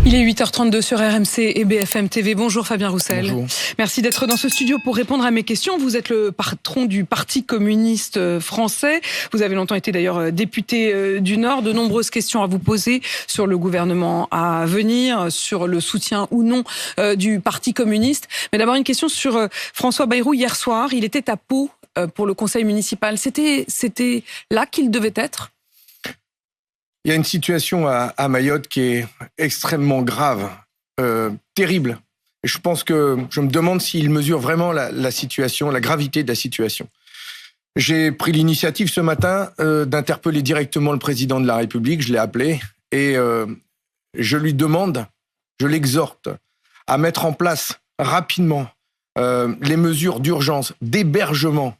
Il est 8h32 sur RMC et BFM TV. Bonjour Fabien Roussel. Bonjour. Merci d'être dans ce studio pour répondre à mes questions. Vous êtes le patron du Parti communiste français. Vous avez longtemps été d'ailleurs député du Nord. De nombreuses questions à vous poser sur le gouvernement à venir, sur le soutien ou non du Parti communiste. Mais d'abord une question sur François Bayrou hier soir. Il était à Pau pour le conseil municipal. C'était là qu'il devait être ? Il y a une situation à Mayotte qui est extrêmement grave, terrible. Et je pense que je me demande s'il mesure vraiment la situation, la gravité de la situation. J'ai pris l'initiative ce matin d'interpeller directement le président de la République. Je l'ai appelé et je lui demande, je l'exhorte à mettre en place rapidement les mesures d'urgence, d'hébergement,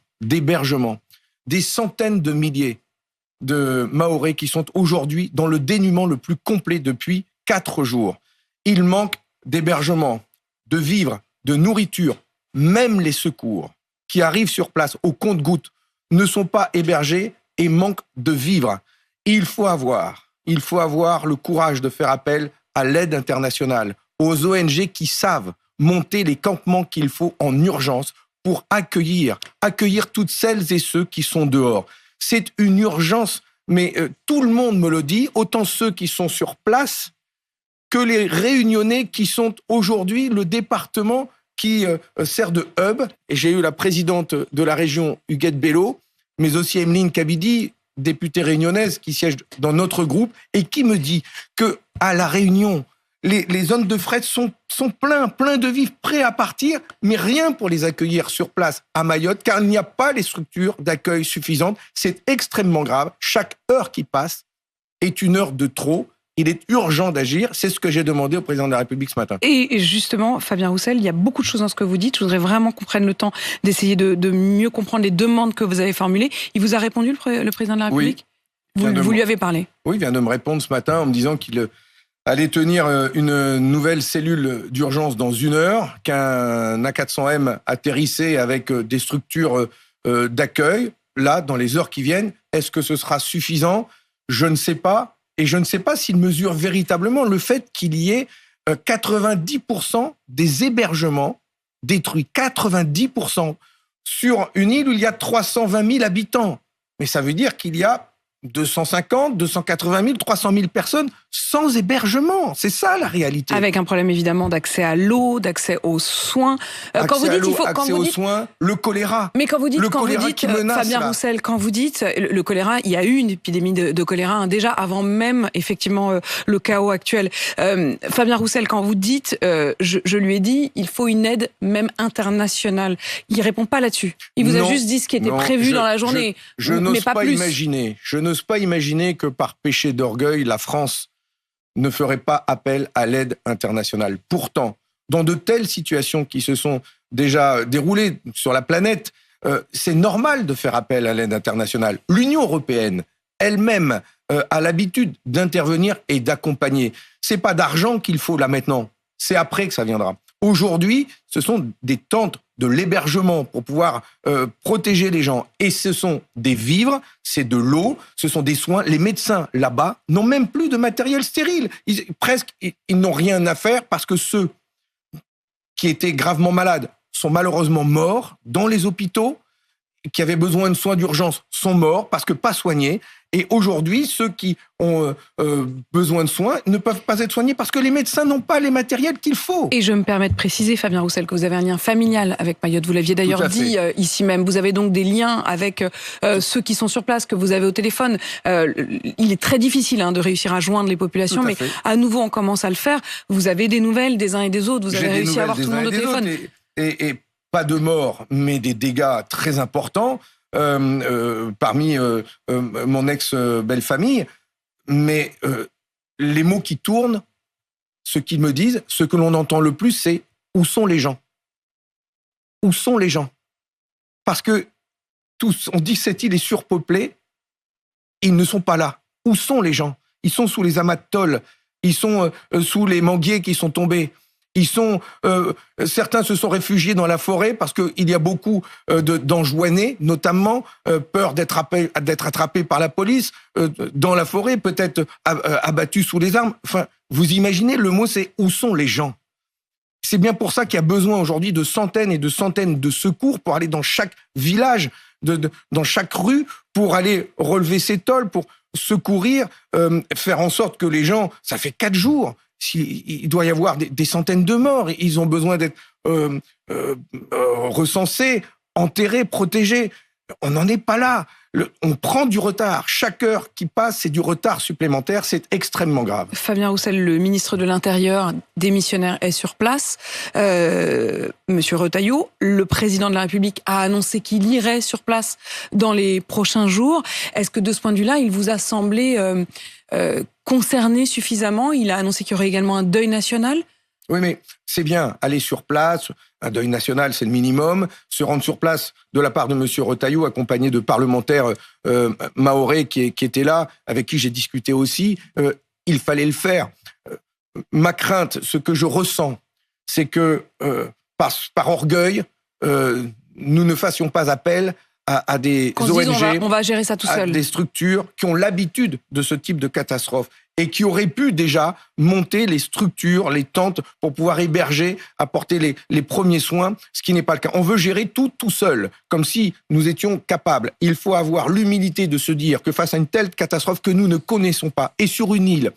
des centaines de milliers de Mahorais qui sont aujourd'hui dans le dénuement le plus complet depuis 4 jours. Il manque d'hébergement, de vivres, de nourriture. Même les secours qui arrivent sur place au compte-gouttes ne sont pas hébergés et manquent de vivres. Il faut avoir le courage de faire appel à l'aide internationale, aux ONG qui savent monter les campements qu'il faut en urgence pour accueillir toutes celles et ceux qui sont dehors. C'est une urgence, mais tout le monde me le dit, autant ceux qui sont sur place que les Réunionnais qui sont aujourd'hui le département qui sert de hub. Et j'ai eu la présidente de la région, Huguette Bello, mais aussi Emeline Kabidi, députée réunionnaise qui siège dans notre groupe et qui me dit qu'à La Réunion, les zones de fret sont pleins de vivres, prêts à partir, mais rien pour les accueillir sur place à Mayotte, car il n'y a pas les structures d'accueil suffisantes. C'est extrêmement grave. Chaque heure qui passe est une heure de trop. Il est urgent d'agir. C'est ce que j'ai demandé au président de la République ce matin. Et justement, Fabien Roussel, il y a beaucoup de choses dans ce que vous dites. Je voudrais vraiment qu'on prenne le temps d'essayer de mieux comprendre les demandes que vous avez formulées. Il vous a répondu, le président de la République ? Oui. Vous lui avez parlé ? Oui, il vient de me répondre ce matin en me disant qu'il allait tenir une nouvelle cellule d'urgence dans 1 heure, qu'un A400M atterrissait avec des structures d'accueil, là, dans les heures qui viennent. Est-ce que ce sera suffisant ? Je ne sais pas. Et je ne sais pas s'il mesure véritablement le fait qu'il y ait 90% des hébergements détruits. 90% sur une île où il y a 320 000 habitants. Mais ça veut dire qu'il y a 250, 280 000, 300 000 personnes sans hébergement. C'est ça la réalité. Avec un problème évidemment d'accès à l'eau, d'accès aux soins. Accès aux soins, le choléra. Mais quand vous dites, menace, Fabien Roussel, quand vous dites le choléra, il y a eu une épidémie de choléra déjà avant même effectivement le chaos actuel. Fabien Roussel, quand vous dites, je lui ai dit, il faut une aide même internationale. Il répond pas là-dessus. Il vous a juste dit ce qui était prévu dans la journée. Je n'ose pas imaginer que par péché d'orgueil, la France ne ferait pas appel à l'aide internationale. Pourtant, dans de telles situations qui se sont déjà déroulées sur la planète, c'est normal de faire appel à l'aide internationale. L'Union européenne, elle-même, a l'habitude d'intervenir et d'accompagner. C'est pas d'argent qu'il faut là maintenant, c'est après que ça viendra. Aujourd'hui, ce sont des tentes de l'hébergement pour pouvoir protéger les gens. Et ce sont des vivres, c'est de l'eau, ce sont des soins. Les médecins, là-bas, n'ont même plus de matériel stérile. Ils n'ont rien à faire parce que ceux qui étaient gravement malades sont malheureusement morts dans les hôpitaux, qui avaient besoin de soins d'urgence sont morts parce que pas soignés. Et aujourd'hui, ceux qui ont besoin de soins ne peuvent pas être soignés parce que les médecins n'ont pas les matériels qu'il faut. Et je me permets de préciser, Fabien Roussel, que vous avez un lien familial avec Mayotte. Vous l'aviez d'ailleurs dit ici même. Vous avez donc des liens avec ceux qui sont sur place, que vous avez au téléphone. Il est très difficile de réussir à joindre les populations, mais à nouveau, on commence à le faire. Vous avez des nouvelles des uns et des autres. Vous avez réussi à avoir tout le monde au téléphone. Et pas de morts, mais des dégâts très importants parmi mon ex-belle-famille. Mais les mots qui tournent, ce qu'ils me disent, ce que l'on entend le plus, c'est « Où sont les gens ?» Où sont les gens ? Parce que on dit que cette île est surpeuplée, ils ne sont pas là. Où sont les gens ? Ils sont sous les amas de tôle, ils sont sous les manguiers qui sont tombés. Certains se sont réfugiés dans la forêt parce qu'il y a beaucoup d'enjoinés, notamment peur d'être attrapés par la police dans la forêt, peut-être abattus sous les armes. Enfin, vous imaginez, le mot c'est où sont les gens ? C'est bien pour ça qu'il y a besoin aujourd'hui de centaines et de centaines de secours pour aller dans chaque village, dans chaque rue, pour aller relever ces tôles, pour secourir, faire en sorte que les gens, ça fait 4 jours, il doit y avoir des centaines de morts, ils ont besoin d'être recensés, enterrés, protégés. On n'en est pas là. On prend du retard. Chaque heure qui passe, c'est du retard supplémentaire. C'est extrêmement grave. Fabien Roussel, le ministre de l'Intérieur démissionnaire, est sur place. Monsieur Retailleau, le président de la République a annoncé qu'il irait sur place dans les prochains jours. Est-ce que de ce point de vue-là, il vous a semblé concerné suffisamment ? Il a annoncé qu'il y aurait également un deuil national ? Oui, mais c'est bien, aller sur place, un deuil national, c'est le minimum. Se rendre sur place de la part de M. Retailleau, accompagné de parlementaires mahorais qui étaient là, avec qui j'ai discuté aussi, il fallait le faire. Ma crainte, ce que je ressens, c'est que par orgueil, nous ne fassions pas appel à des ONG, on va gérer ça tout seul, à des structures qui ont l'habitude de ce type de catastrophe et qui auraient pu déjà monter les structures, les tentes pour pouvoir héberger, apporter les premiers soins, ce qui n'est pas le cas. On veut gérer tout seul, comme si nous étions capables. Il faut avoir l'humilité de se dire que face à une telle catastrophe que nous ne connaissons pas, et sur une île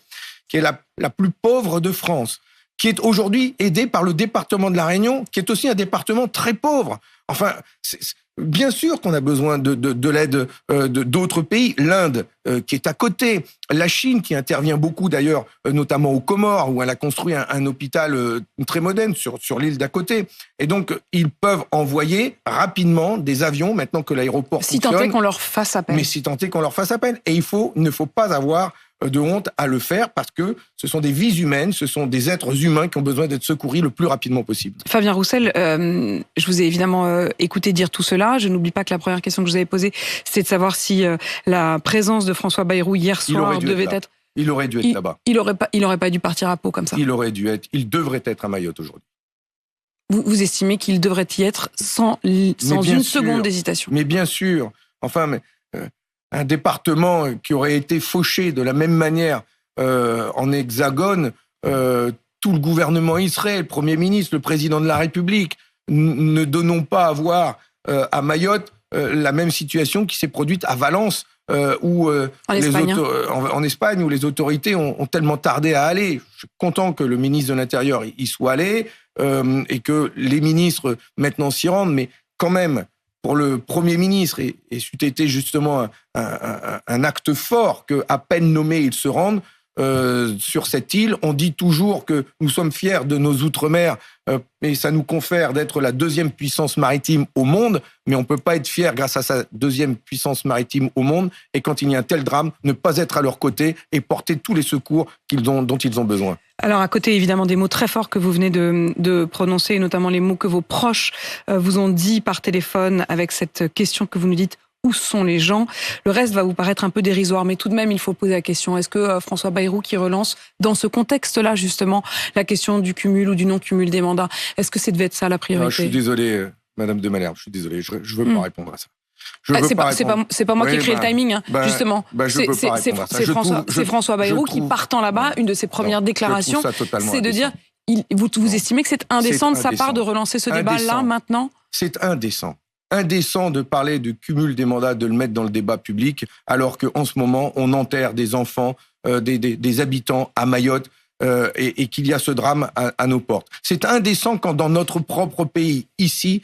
qui est la plus pauvre de France, qui est aujourd'hui aidée par le département de la Réunion, qui est aussi un département très pauvre. Enfin, bien sûr qu'on a besoin de l'aide d'autres pays. L'Inde, qui est à côté. La Chine, qui intervient beaucoup d'ailleurs, notamment aux Comores, où elle a construit un hôpital très moderne sur l'île d'à côté. Et donc, ils peuvent envoyer rapidement des avions, maintenant que l'aéroport fonctionne. Si tant est qu'on leur fasse appel. Mais si tant est qu'on leur fasse appel. Et il ne faut pas avoir de honte à le faire, parce que ce sont des vies humaines, ce sont des êtres humains qui ont besoin d'être secourus le plus rapidement possible. Fabien Roussel, je vous ai évidemment écouté dire tout cela. Je n'oublie pas que la première question que je vous avais posée, c'était de savoir si la présence de François Bayrou hier soir devait être... Il aurait dû être là-bas. Il aurait pas dû partir à Pau comme ça. Il devrait être à Mayotte aujourd'hui. Vous estimez qu'il devrait y être sans une seconde d'hésitation? Mais bien sûr. Enfin, un département qui aurait été fauché de la même manière en Hexagone, tout le gouvernement Israël, le Premier ministre, le Président de la République, ne donnons pas à voir à Mayotte la même situation qui s'est produite à Valence, en Espagne, où les autorités ont tellement tardé à aller. Je suis content que le ministre de l'Intérieur y soit allé et que les ministres maintenant s'y rendent, mais quand même, pour le Premier ministre, et c'eût été justement un acte fort qu'à peine nommé, il se rende sur cette île. On dit toujours que nous sommes fiers de nos outre-mer et ça nous confère d'être la deuxième puissance maritime au monde, mais on ne peut pas être fier grâce à sa deuxième puissance maritime au monde et quand il y a un tel drame, ne pas être à leur côté et porter tous les secours dont ils ont besoin. Alors, à côté, évidemment, des mots très forts que vous venez de prononcer, notamment les mots que vos proches vous ont dit par téléphone avec cette question que vous nous dites, où sont les gens? Le reste va vous paraître un peu dérisoire, mais tout de même, il faut poser la question. Est-ce que François Bayrou, qui relance dans ce contexte-là, justement, la question du cumul ou du non-cumul des mandats, est-ce que c'est devait être ça la priorité? Non, je suis désolé, Madame de Malherbe, je suis désolé, je veux pas répondre à ça. C'est pas moi qui ai créé le timing, justement. C'est François Bayrou qui, partant là-bas, une de ses premières déclarations, c'est de dire, vous estimez que c'est indécent de sa part de relancer ce débat-là, maintenant? C'est indécent. Indécent de parler de cumul des mandats, de le mettre dans le débat public, alors qu'en ce moment, on enterre des enfants, des habitants à Mayotte, et qu'il y a ce drame à nos portes. C'est indécent quand dans notre propre pays, ici,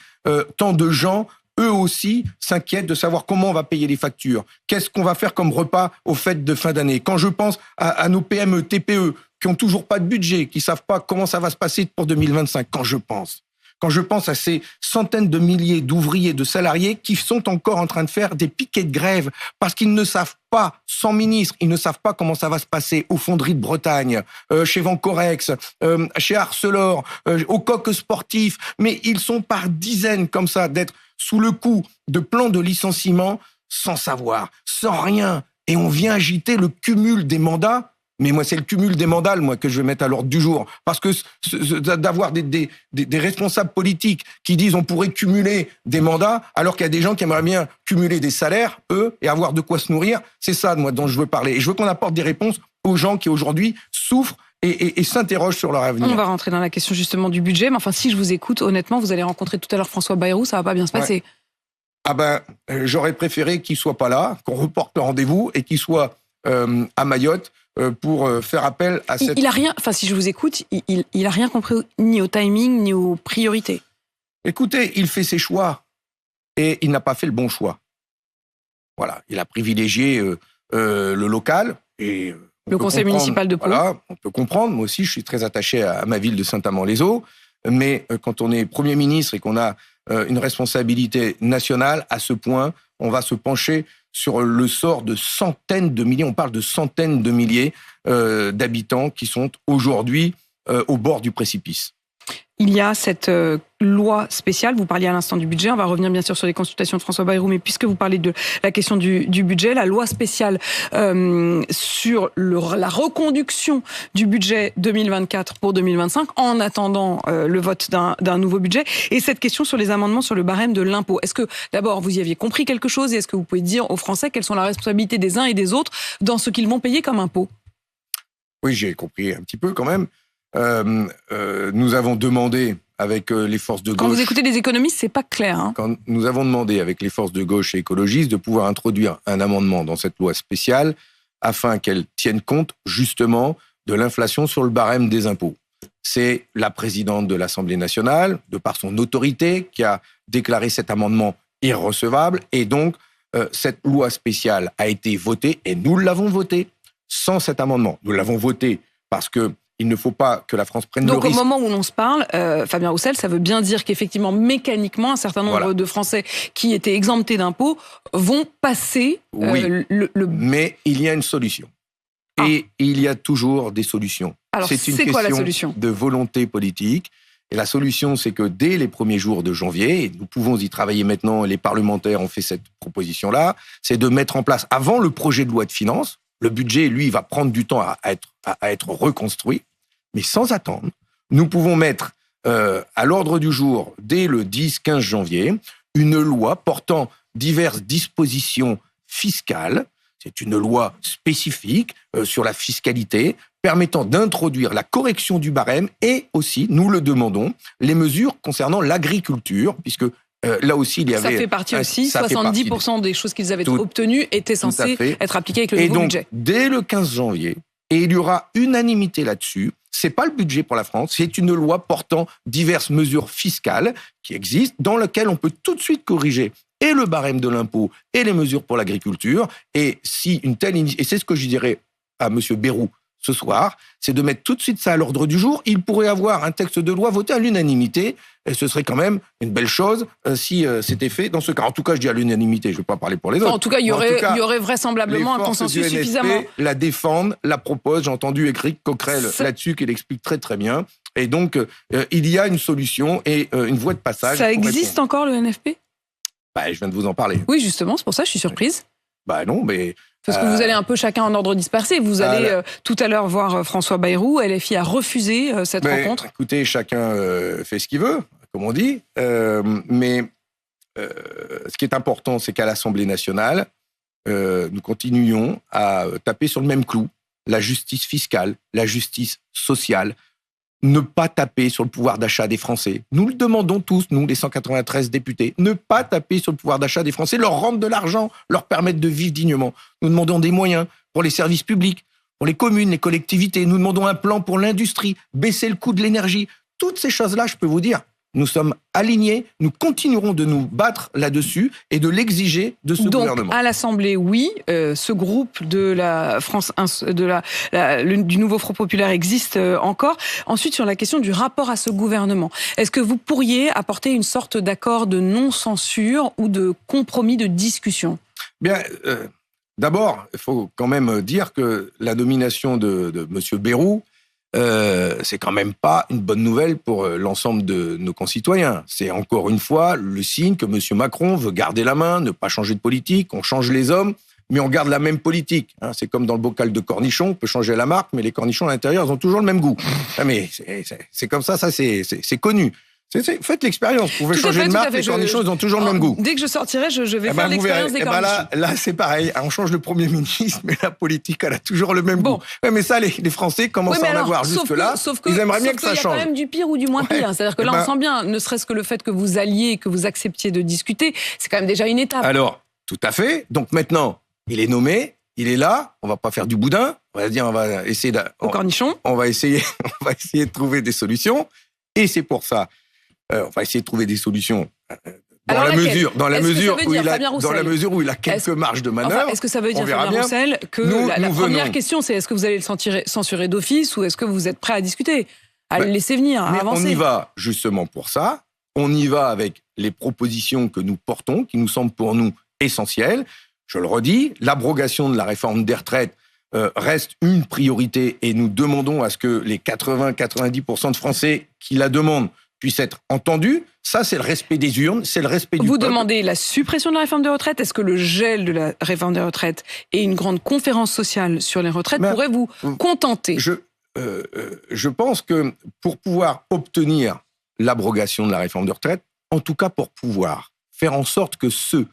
tant de gens, eux aussi, s'inquiètent de savoir comment on va payer les factures. Qu'est-ce qu'on va faire comme repas aux fêtes de fin d'année? Quand je pense à nos PME, TPE, qui n'ont toujours pas de budget, qui ne savent pas comment ça va se passer pour 2025, quand je pense à ces centaines de milliers d'ouvriers, de salariés qui sont encore en train de faire des piquets de grève parce qu'ils ne savent pas, sans ministre, ils ne savent pas comment ça va se passer aux fonderies de Bretagne, chez Vancorex, chez Arcelor, aux coqs sportifs, mais ils sont par dizaines comme ça d'être sous le coup de plans de licenciement sans savoir, sans rien. Et on vient agiter le cumul des mandats. Mais moi, c'est le cumul des mandats, moi, que je vais mettre à l'ordre du jour. Parce que d'avoir des responsables politiques qui disent on pourrait cumuler des mandats, alors qu'il y a des gens qui aimeraient bien cumuler des salaires, eux, et avoir de quoi se nourrir, c'est ça, moi, dont je veux parler. Et je veux qu'on apporte des réponses aux gens qui, aujourd'hui, souffrent et s'interrogent sur leur avenir. On va rentrer dans la question, justement, du budget. Mais enfin, si je vous écoute, honnêtement, vous allez rencontrer tout à l'heure François Bayrou, ça va pas bien se passer. Ah ben, j'aurais préféré qu'il soit pas là, qu'on reporte le rendez-vous et qu'il soit à Mayotte pour faire appel à cette... Il a rien, enfin, si je vous écoute, il a rien compris ni au timing, ni aux priorités. Écoutez, il fait ses choix et il n'a pas fait le bon choix. Voilà, il a privilégié le local et... Le conseil municipal de Pau. Voilà, on peut comprendre. Moi aussi, je suis très attaché à ma ville de Saint-Amand-les-Eaux. Mais quand on est Premier ministre et qu'on a une responsabilité nationale, à ce point, on va se pencher sur le sort de centaines de milliers, on parle de centaines de milliers d'habitants qui sont aujourd'hui au bord du précipice. Il y a cette loi spéciale, vous parliez à l'instant du budget, on va revenir bien sûr sur les consultations de François Bayrou, mais puisque vous parlez de la question du budget, la loi spéciale sur la reconduction du budget 2024 pour 2025, en attendant le vote d'un nouveau budget, et cette question sur les amendements sur le barème de l'impôt. Est-ce que, d'abord, vous y aviez compris quelque chose, et est-ce que vous pouvez dire aux Français quelles sont les responsabilités des uns et des autres dans ce qu'ils vont payer comme impôt? Oui, j'ai compris un petit peu quand même. Nous avons demandé avec les forces de gauche... Quand vous écoutez les économistes, c'est pas clair. Hein. Quand nous avons demandé avec les forces de gauche et écologistes de pouvoir introduire un amendement dans cette loi spéciale afin qu'elle tienne compte justement de l'inflation sur le barème des impôts. C'est la présidente de l'Assemblée nationale, de par son autorité, qui a déclaré cet amendement irrecevable. Et donc, cette loi spéciale a été votée, et nous l'avons votée sans cet amendement. Nous l'avons votée parce que il ne faut pas que la France prenne le risque. Donc au moment où l'on se parle, Fabien Roussel, ça veut bien dire qu'effectivement, mécaniquement, un certain nombre de Français qui étaient exemptés d'impôts vont passer oui, mais il y a une solution. Et il y a toujours des solutions. Alors, c'est quoi la solution ? De volonté politique. Et la solution, c'est que dès les premiers jours de janvier, et nous pouvons y travailler maintenant, les parlementaires ont fait cette proposition-là, c'est de mettre en place, avant le projet de loi de finances, le budget, lui, va prendre du temps à être reconstruit, mais sans attendre, nous pouvons mettre à l'ordre du jour, dès le 10-15 janvier, une loi portant diverses dispositions fiscales. C'est une loi spécifique sur la fiscalité, permettant d'introduire la correction du barème et aussi, nous le demandons, les mesures concernant l'agriculture, puisque là aussi, il y avait... Ça fait partie aussi, 70% des choses qu'ils avaient obtenues étaient censées être appliquées avec le nouveau budget. Et donc, dès le 15 janvier, et il y aura unanimité là-dessus, c'est pas le budget pour la France, c'est une loi portant diverses mesures fiscales qui existent, dans lesquelles on peut tout de suite corriger et le barème de l'impôt et les mesures pour l'agriculture. Et si une telle et c'est ce que je dirais à M. Bayrou ce soir, c'est de mettre tout de suite ça à l'ordre du jour. Il pourrait avoir un texte de loi voté à l'unanimité, et ce serait quand même une belle chose si c'était fait dans ce cas. En tout cas, je dis à l'unanimité, je ne vais pas parler pour les autres. En tout cas, il y aurait vraisemblablement un consensus suffisamment. La défendent, la proposent. J'ai entendu Éric Coquerel là-dessus, qui l'explique très très bien. Et donc, il y a une solution et une voie de passage. Ça existe encore, le NFP ? Je viens de vous en parler. Oui, justement, c'est pour ça que je suis surprise. Non, mais... Parce que vous allez un peu chacun en ordre dispersé. Vous allez tout à l'heure voir François Bayrou. LFI a refusé cette rencontre. Écoutez, chacun fait ce qu'il veut, comme on dit. Mais ce qui est important, c'est qu'à l'Assemblée nationale, nous continuions à taper sur le même clou. La justice fiscale, la justice sociale. Ne pas taper sur le pouvoir d'achat des Français. Nous le demandons tous, nous, les 193 députés. Ne pas taper sur le pouvoir d'achat des Français, leur rendre de l'argent, leur permettre de vivre dignement. Nous demandons des moyens pour les services publics, pour les communes, les collectivités. Nous demandons un plan pour l'industrie, baisser le coût de l'énergie. Toutes ces choses-là, je peux vous dire, nous sommes alignés, nous continuerons de nous battre là-dessus et de l'exiger de ce gouvernement. Donc, à l'Assemblée, oui, ce groupe de la France, du nouveau Front populaire existe encore. Ensuite, sur la question du rapport à ce gouvernement, est-ce que vous pourriez apporter une sorte d'accord de non-censure ou de compromis de discussion ? Bien, d'abord, il faut quand même dire que la nomination de M. Bayrou, c'est quand même pas une bonne nouvelle pour l'ensemble de nos concitoyens. C'est encore une fois le signe que M. Macron veut garder la main, ne pas changer de politique, on change les hommes, mais on garde la même politique. Hein. C'est comme dans le bocal de cornichons, on peut changer la marque, mais les cornichons à l'intérieur, ils ont toujours le même goût. Ah, mais c'est comme ça, c'est connu. Faites l'expérience. Vous pouvez changer de marque, les cornichons, ils ont toujours le même goût. Dès que je sortirai, je vais faire l'expérience des cornichons. Là, c'est pareil. On change de Premier ministre, mais la politique, elle a toujours le même goût. Ouais, mais ça, les Français commencent à en avoir jusque-là. Ils aimeraient bien que ça change. Il y a quand même du pire ou du moins pire. C'est-à-dire que là, on sent bien, ne serait-ce que le fait que vous alliez, que vous acceptiez de discuter, c'est quand même déjà une étape. Alors, tout à fait. Donc maintenant, il est nommé, il est là. On va pas faire du boudin. On va essayer au cornichon. On va essayer de trouver des solutions. Et c'est pour ça. On va essayer de trouver des solutions dans la mesure où il a quelques marges de manœuvre. Est-ce que ça veut dire, Fabien Roussel, que la première question, c'est est-ce que vous allez le censurer d'office ou est-ce que vous êtes prêt à discuter, à le laisser venir, à avancer? On y va justement pour ça. On y va avec les propositions que nous portons, qui nous semblent pour nous essentielles. Je le redis, l'abrogation de la réforme des retraites reste une priorité et nous demandons à ce que les 80-90% de Français qui la demandent puissent être entendus. Ça, c'est le respect des urnes, c'est le respect du peuple. Vous demandez la suppression de la réforme des retraites. Est-ce que le gel de la réforme des retraites et une grande conférence sociale sur les retraites pourraient vous contenter? Je pense que pour pouvoir obtenir l'abrogation de la réforme des retraites, en tout cas pour pouvoir faire en sorte que ceux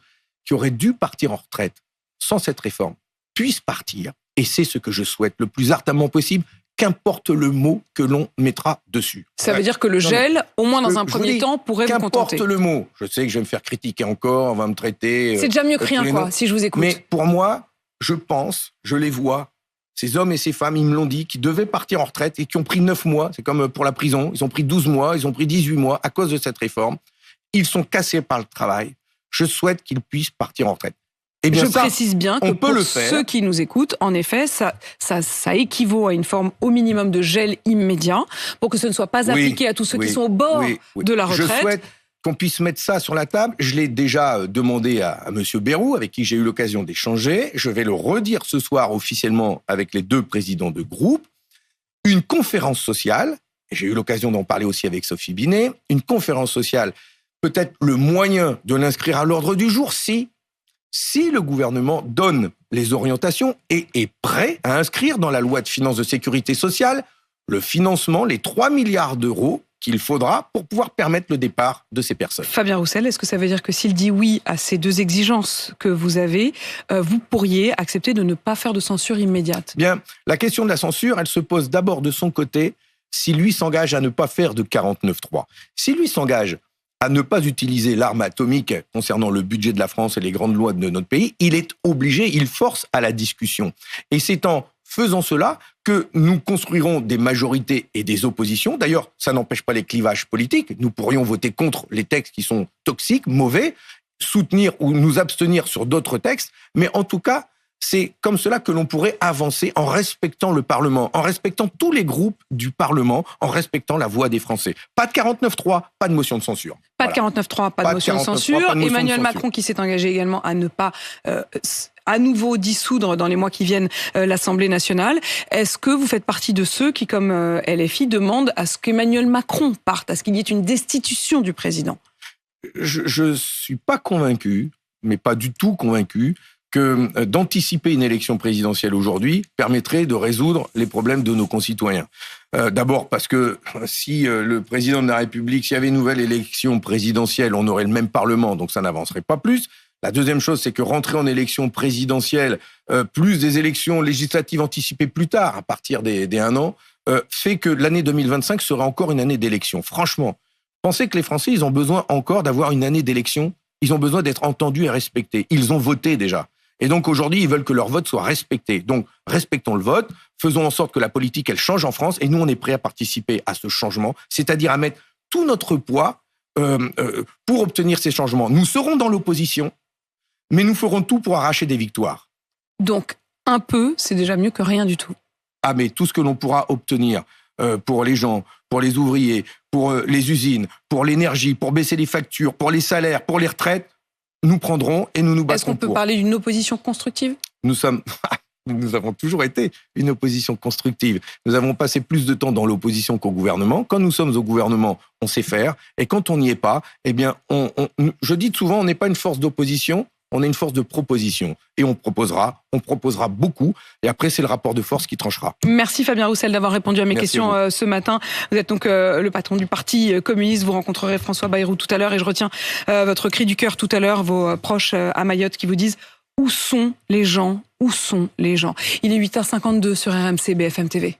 qui auraient dû partir en retraite sans cette réforme puissent partir, et c'est ce que je souhaite le plus ardemment possible, qu'importe le mot que l'on mettra dessus. Ça veut dire que le gel, au moins dans un premier temps, pourrait vous contenter. Qu'importe le mot. Je sais que je vais me faire critiquer encore, on va me traiter... C'est déjà mieux que rien, quoi, si je vous écoute. Mais pour moi, je pense, je les vois, ces hommes et ces femmes, ils me l'ont dit, qui devaient partir en retraite et qui ont pris 9 mois, c'est comme pour la prison, ils ont pris 12 mois, ils ont pris 18 mois à cause de cette réforme. Ils sont cassés par le travail. Je souhaite qu'ils puissent partir en retraite. Eh bien, je précise bien que pour ceux qui nous écoutent, en effet, ça équivaut à une forme au minimum de gel immédiat pour que ce ne soit pas appliqué à tous ceux qui sont au bord de la retraite. Je souhaite qu'on puisse mettre ça sur la table. Je l'ai déjà demandé à M. Bayrou, avec qui j'ai eu l'occasion d'échanger. Je vais le redire ce soir officiellement avec les 2 présidents de groupe. Une conférence sociale, j'ai eu l'occasion d'en parler aussi avec Sophie Binet, une conférence sociale, peut-être le moyen de l'inscrire à l'ordre du jour si le gouvernement donne les orientations et est prêt à inscrire dans la loi de finances de sécurité sociale le financement, les 3 milliards d'euros qu'il faudra pour pouvoir permettre le départ de ces personnes. Fabien Roussel, est-ce que ça veut dire que s'il dit oui à ces 2 exigences que vous avez, vous pourriez accepter de ne pas faire de censure immédiate? Bien, la question de la censure, elle se pose d'abord de son côté, si lui s'engage à ne pas faire de 49.3. Si lui s'engage à ne pas utiliser l'arme atomique concernant le budget de la France et les grandes lois de notre pays, il est obligé, il force à la discussion. Et c'est en faisant cela que nous construirons des majorités et des oppositions. D'ailleurs, ça n'empêche pas les clivages politiques. Nous pourrions voter contre les textes qui sont toxiques, mauvais, soutenir ou nous abstenir sur d'autres textes, mais en tout cas, c'est comme cela que l'on pourrait avancer en respectant le Parlement, en respectant tous les groupes du Parlement, en respectant la voix des Français. Pas de 49.3, pas de motion de censure. Pas de 49.3, pas de motion de censure. Emmanuel Macron qui s'est engagé également à ne pas à nouveau dissoudre dans les mois qui viennent l'Assemblée nationale. Est-ce que vous faites partie de ceux qui, comme LFI, demandent à ce qu'Emmanuel Macron parte, à ce qu'il y ait une destitution du président? Je ne suis pas convaincu, mais pas du tout convaincu, que d'anticiper une élection présidentielle aujourd'hui permettrait de résoudre les problèmes de nos concitoyens. D'abord parce que si le président de la République, s'il y avait une nouvelle élection présidentielle, on aurait le même Parlement, donc ça n'avancerait pas plus. La deuxième chose, c'est que rentrer en élection présidentielle, plus des élections législatives anticipées plus tard, à partir des 1 an, fait que l'année 2025 sera encore une année d'élection. Franchement, pensez que les Français, ils ont besoin encore d'avoir une année d'élection. Ils ont besoin d'être entendus et respectés. Ils ont voté déjà. Et donc aujourd'hui, ils veulent que leur vote soit respecté. Donc respectons le vote, faisons en sorte que la politique, elle change en France, et nous, on est prêts à participer à ce changement, c'est-à-dire à mettre tout notre poids pour obtenir ces changements. Nous serons dans l'opposition, mais nous ferons tout pour arracher des victoires. Donc un peu, c'est déjà mieux que rien du tout. Ah, mais tout ce que l'on pourra obtenir pour les gens, pour les ouvriers, pour les usines, pour l'énergie, pour baisser les factures, pour les salaires, pour les retraites, nous prendrons et nous nous battrons pour. Est-ce qu'on peut parler d'une opposition constructive? Nous avons toujours été une opposition constructive. Nous avons passé plus de temps dans l'opposition qu'au gouvernement. Quand nous sommes au gouvernement, on sait faire. Et quand on n'y est pas, eh bien, je dis souvent, on n'est pas une force d'opposition, On est une force de proposition. Et on proposera beaucoup. Et après, c'est le rapport de force qui tranchera. Merci Fabien Roussel d'avoir répondu à mes questions ce matin. Vous êtes donc le patron du Parti communiste. Vous rencontrerez François Bayrou tout à l'heure. Et je retiens votre cri du cœur tout à l'heure, vos proches à Mayotte qui vous disent « Où sont les gens ? Où sont les gens ?» Il est 8h52 sur RMC BFM TV.